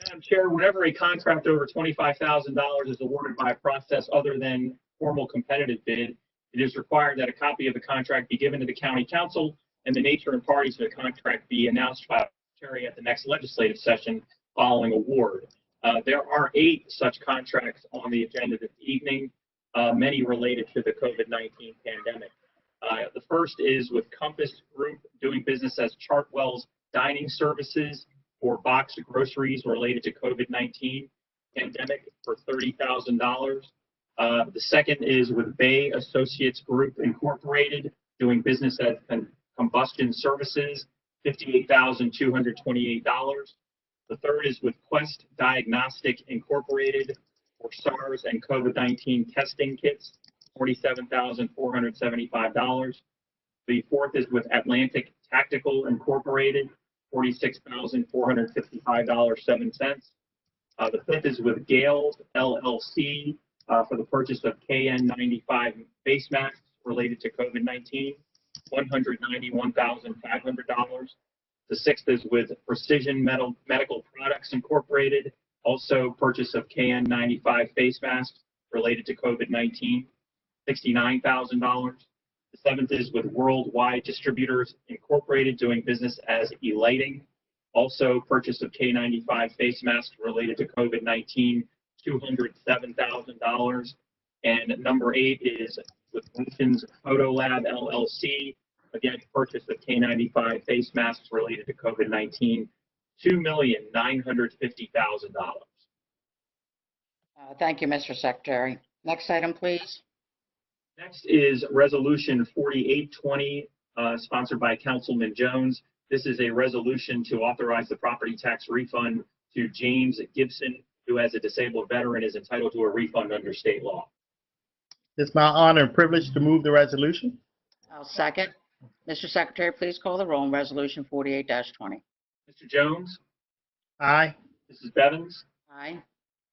Madam Chair, whenever a contract over $25,000 is awarded by a process other than formal competitive bid, it is required that a copy of the contract be given to the county council and the nature and parties of the contract be announced by the secretary at the next legislative session following award. There are 8 such contracts on the agenda this evening, many related to the COVID-19 pandemic. The first is with Compass Group doing business as Chartwell's Dining Services for boxed groceries related to COVID-19 pandemic for $30,000. The second is with Bay Associates Group Incorporated doing business as Combustion Services, $58,228. The third is with Quest Diagnostic Incorporated for SARS and COVID-19 testing kits, $47,475. The fourth is with Atlantic Tactical Incorporated, $46,455.07. The fifth is with Gales LLC for the purchase of KN95 face masks related to COVID-19, $191,500. The sixth is with Precision Medical Products Incorporated, also purchase of KN95 face masks related to COVID-19, $69,000. The seventh is with Worldwide Distributors Incorporated, doing business as E-Lighting, also purchase of K95 face masks related to COVID-19, $207,000. And number 8 is with Winston's Photo Lab LLC, again, purchase of K95 face masks related to COVID-19, $2,950,000. Thank you, Mr. Secretary. Next item, please. Next is Resolution 4820, sponsored by Councilman Jones. This is a resolution to authorize the property tax refund to James Gibson, who, as a disabled veteran, is entitled to a refund under state law. It's my honor and privilege to move the resolution. I'll second. Mr. Secretary, please call the roll on Resolution 48-20. Mr. Jones? Aye. Mrs. Bevins? Aye.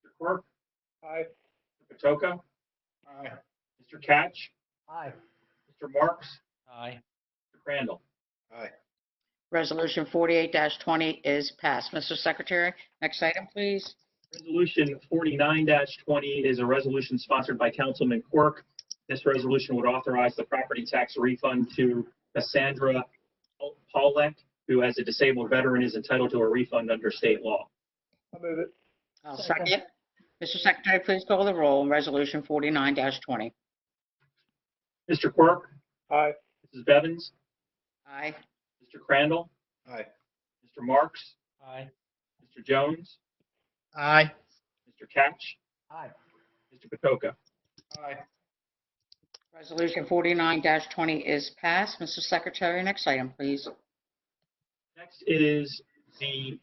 Mr. Quirk? Aye. Mr. Patoka? Aye. Mr. Catch? Aye. Mr. Marks? Aye. Mr. Crandall? Aye. Resolution 48-20 is passed. Mr. Secretary, next item, please. Resolution 49-20 is a resolution sponsored by Councilman Quirk. This resolution would authorize the property tax refund to Cassandra Paulek, who, as a disabled veteran, is entitled to a refund under state law. I'll move it. I'll second. Mr. Secretary, please call the roll on Resolution 49-20. Mr. Quirk? Aye. Mrs. Bevins? Aye. Mr. Crandall? Aye. Mr. Marks? Aye. Mr. Jones? Aye. Mr. Catch? Aye. Mr. Patoka? Aye. Resolution 49-20 is passed. Mr. Secretary, next item, please. Next is the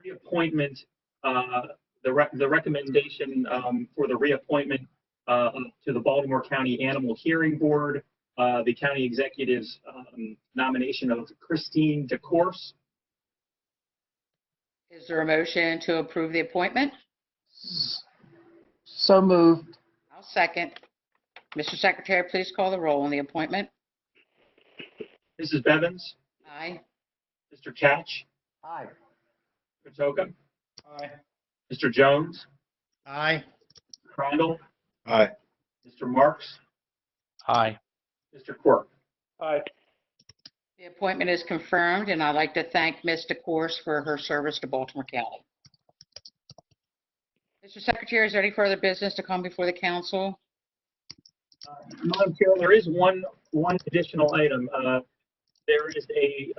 reappointment, the recommendation for the reappointment to the Baltimore County Animal Hearing Board, the county executive's nomination of Christine DeCourse. Is there a motion to approve the appointment? So moved. I'll second. Mr. Secretary, please call the roll on the appointment. Mrs. Bevins? Aye. Mr. Catch? Aye. Patoka? Aye. Mr. Jones? Aye. Crandall? Aye. Mr. Marks? Aye. Mr. Quirk? Aye. The appointment is confirmed, and I'd like to thank Ms. DeCourse for her service to Baltimore County. Mr. Secretary, is there any further business to come before the council? Madam Chair, there is one additional item. There is a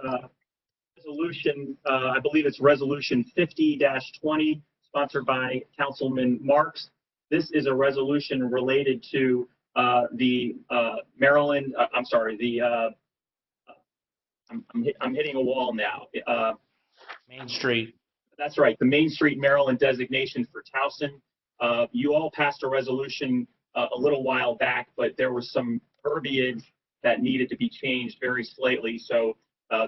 resolution, I believe it's Resolution 50-20, sponsored by Councilman Marks. This is a resolution related to the Maryland, I'm hitting a wall now. Main Street. That's right, the Main Street, Maryland designation for Towson. You all passed a resolution a little while back, but there was some verbiage that needed to be changed very slightly. So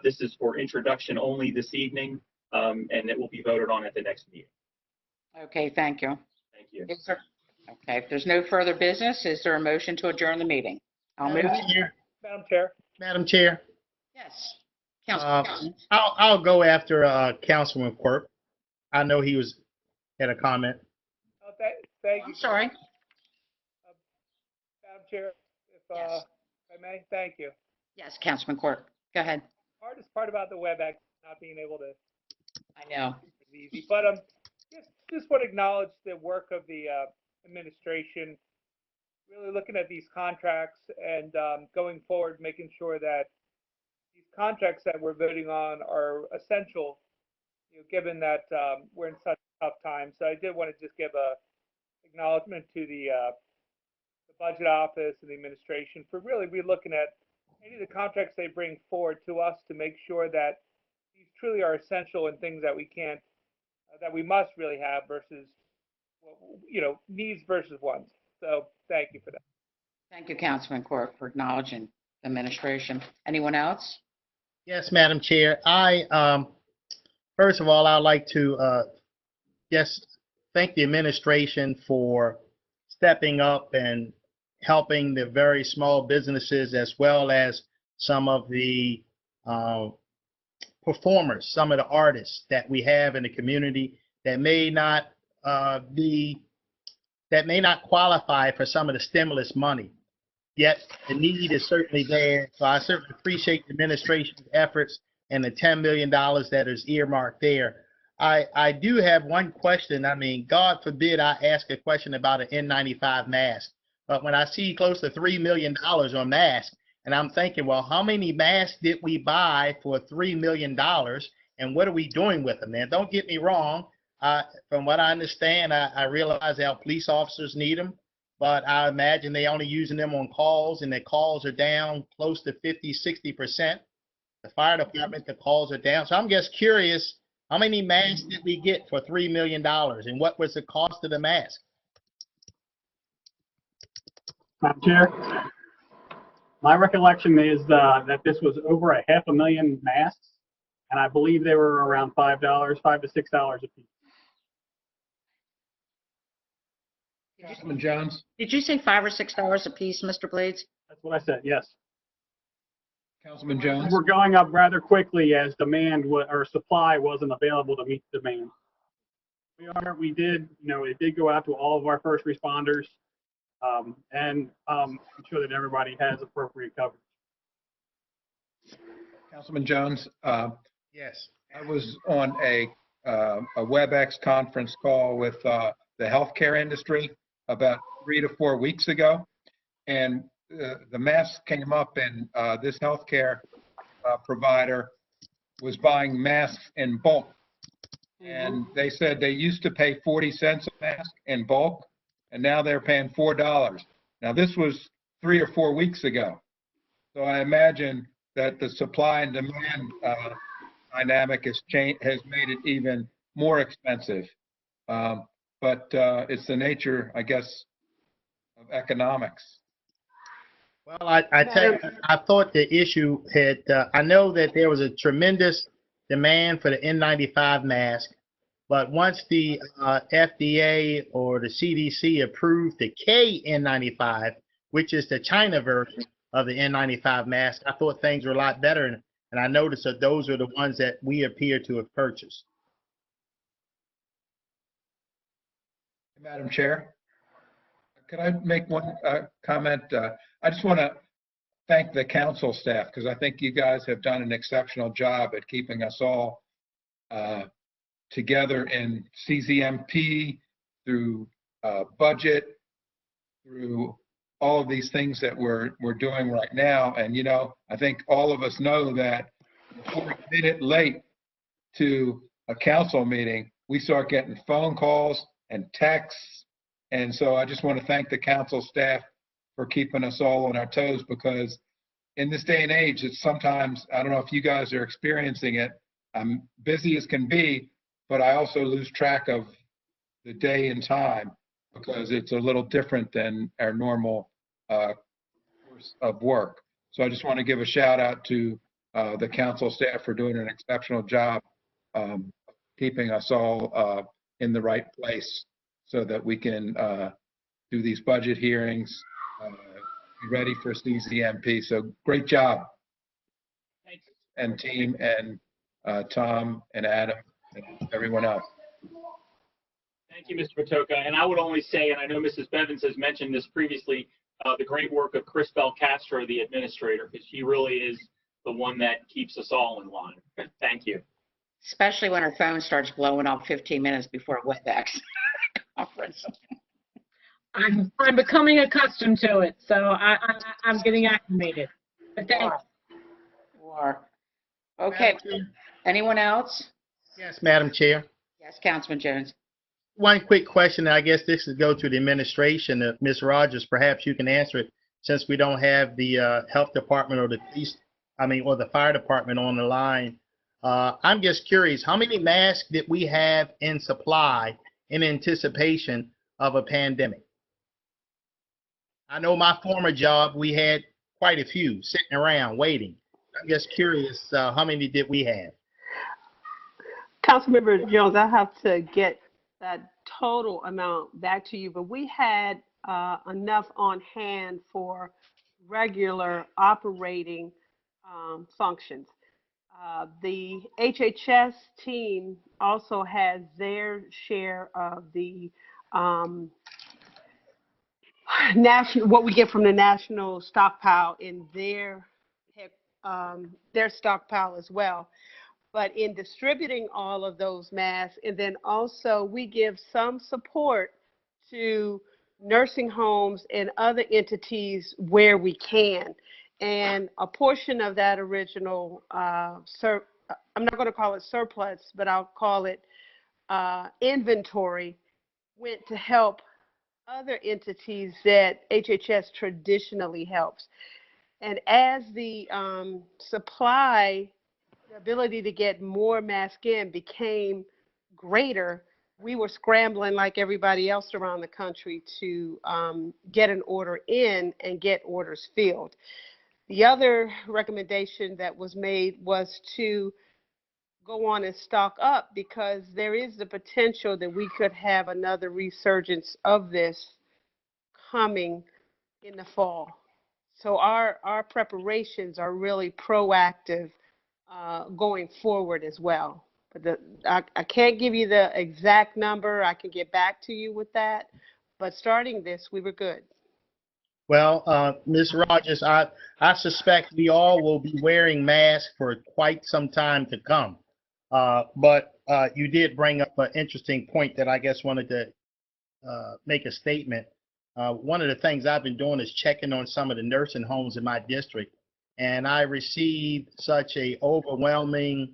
this is for introduction only this evening, and it will be voted on at the next meeting. Okay, thank you. Thank you. Okay, if there's no further business, is there a motion to adjourn the meeting? I'll move. Madam Chair. Madam Chair. Madam Chair. Yes. Councilman. I'll go after Councilman Quirk. I know he had a comment. Oh, thank you. I'm sorry. Madam Chair, if Yes. I may, thank you. Yes, Councilman Quirk. Go ahead. Hardest part about the WebEx not being able to I know. is easy, but just want to acknowledge the work of the administration, really looking at these contracts and going forward, making sure that these contracts that we're voting on are essential, given that we're in such tough times. So I did want to just give a acknowledgement to the budget office and the administration for really relooking at any of the contracts they bring forward to us to make sure that these truly are essential and things that we can't, that we must really have versus, needs versus wants. So thank you for that. Thank you, Councilman Quirk, for acknowledging the administration. Anyone else? Yes, Madam Chair. First of all, I'd like to just thank the administration for stepping up and helping the very small businesses as well as some of the performers, some of the artists that we have in the community that may not qualify for some of the stimulus money. Yet the need is certainly there. So I certainly appreciate the administration's efforts and the $10 million that is earmarked there. I do have one question. I mean, God forbid I ask a question about an N95 mask. But when I see close to $3 million on masks, and I'm thinking, well, how many masks did we buy for $3 million? And what are we doing with them? And don't get me wrong. From what I understand, I realize our police officers need them. But I imagine they only using them on calls, and their calls are down close to 50, 60%. The fire department, the calls are down. So I'm just curious, how many masks did we get for $3 million, and what was the cost of the mask? Madam Chair, my recollection is that this was over 500,000 masks, and I believe they were around $5 to $6 a piece. Councilman Jones? Did you say $5 or $6 a piece, Mr. Blades? That's what I said, yes. Councilman Jones? We're going up rather quickly as or supply wasn't available to meet demand. It did go out to all of our first responders, and ensure that everybody has appropriate coverage. Councilman Jones? Yes. I was on a WebEx conference call with the healthcare industry about 3 to 4 weeks ago, and the masks came up, and this healthcare provider was buying masks in bulk, and they said they used to pay 40 cents a mask in bulk, and now they're paying $4. Now this was 3 or 4 weeks ago, so I imagine that the supply and demand dynamic has made it even more expensive. But it's the nature, I guess, of economics. Well, I tell you, I thought the issue had, I know that there was a tremendous demand for the N95 mask, but once the FDA or the CDC approved the KN95, which is the China version of the N95 mask, I thought things were a lot better, and I noticed that those are the ones that we appear to have purchased. Madam Chair, could I make one comment? I just want to thank the council staff, because I think you guys have done an exceptional job at keeping us all together in CZMP, through budget, through all of these things that we're doing right now. And, I think all of us know that before we made it late to a council meeting, we start getting phone calls and texts. And so I just want to thank the council staff for keeping us all on our toes, because in this day and age, it's sometimes, I don't know if you guys are experiencing it, I'm busy as can be, but I also lose track of the day and time because it's a little different than our normal course of work. So I just want to give a shout out to the council staff for doing an exceptional job keeping us all in the right place so that we can do these budget hearings, be ready for CZMP. So great job. Thanks. And team, and Tom and Adam and everyone else. Thank you, Mr. Matoka. And I would only say, and I know Mrs. Bevins has mentioned this previously, the great work of Chris Belcastro, the administrator, because she really is the one that keeps us all in line. Thank you. Especially when her phone starts blowing up 15 minutes before a WebEx conference. I'm becoming accustomed to it, so I'm getting acclimated. But thanks. Okay. Anyone else? Yes, Madam Chair. Yes, Councilman Jones. One quick question, and I guess this is go to the administration. Ms. Rogers, perhaps you can answer it. since we don't have the health department or the police, or the fire department on the line, I'm just curious, how many masks did we have in supply in anticipation of a pandemic? I know my former job, we had quite a few sitting around waiting. I'm just curious, how many did we have? Councilmember Jones, I have to get that total amount back to you, but we had enough on hand for regular operating functions. The HHS team also has their share of the what we get from the national stockpile in their stockpile as well. But in distributing all of those masks, and then also we give some support to nursing homes and other entities where we can. And a portion of that original, I'm not going to call it surplus, but I'll call it inventory, went to help other entities that HHS traditionally helps. And as the supply, the ability to get more masks in became greater, we were scrambling like everybody else around the country to get an order in and get orders filled. The other recommendation that was made was to go on and stock up, because there is the potential that we could have another resurgence of this coming in the fall. So our preparations are really proactive going forward as well. But I can't give you the exact number. I can get back to you with that. But starting this, we were good. Well, Ms. Rogers, I suspect we all will be wearing masks for quite some time to come. But you did bring up an interesting point that I guess wanted to make a statement. One of the things I've been doing is checking on some of the nursing homes in my district, and I received such a overwhelming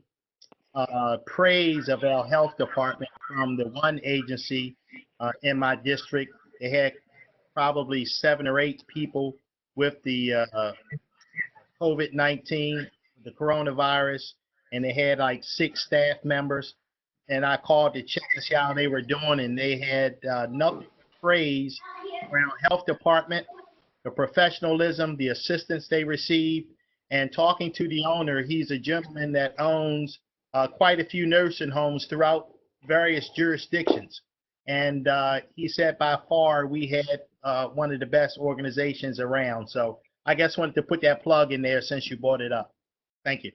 praise of our health department from the one agency in my district. They had probably 7 or 8 people with the COVID-19, the coronavirus, and they had like 6 staff members. And I called to check to see how they were doing, and they had nothing but praise around health department, the professionalism, the assistance they received. And talking to the owner, he's a gentleman that owns quite a few nursing homes throughout various jurisdictions. And he said by far we had one of the best organizations around. So I guess wanted to put that plug in there since you brought it up. Thank you.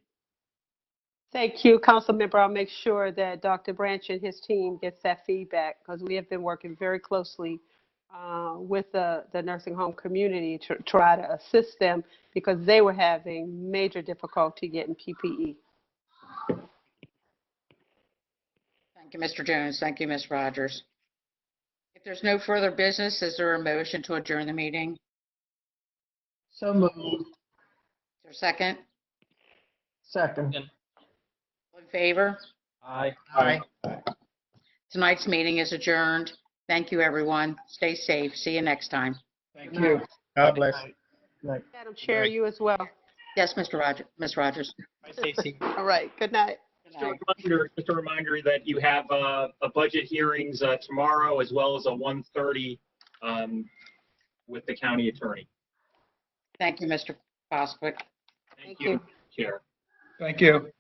Thank you, Councilmember. I'll make sure that Dr. Branch and his team gets that feedback, because we have been working very closely with the nursing home community to try to assist them, because they were having major difficulty getting PPE. Thank you, Mr. Jones. Thank you, Ms. Rogers. If there's no further business, is there a motion to adjourn the meeting? So moved. Is there a second? Second. All in favor? Aye. Aye. Tonight's meeting is adjourned. Thank you, everyone. Stay safe. See you next time. Thank you. God bless. Madam Chair, you as well. Yes, Mr. Rogers, Ms. Rogers. Bye, Stacy. All right, good night. Just a reminder that you have a budget hearings tomorrow, as well as a 1:30 with the county attorney. Thank you, Mr. Bostwick. Thank you, Chair. Thank you.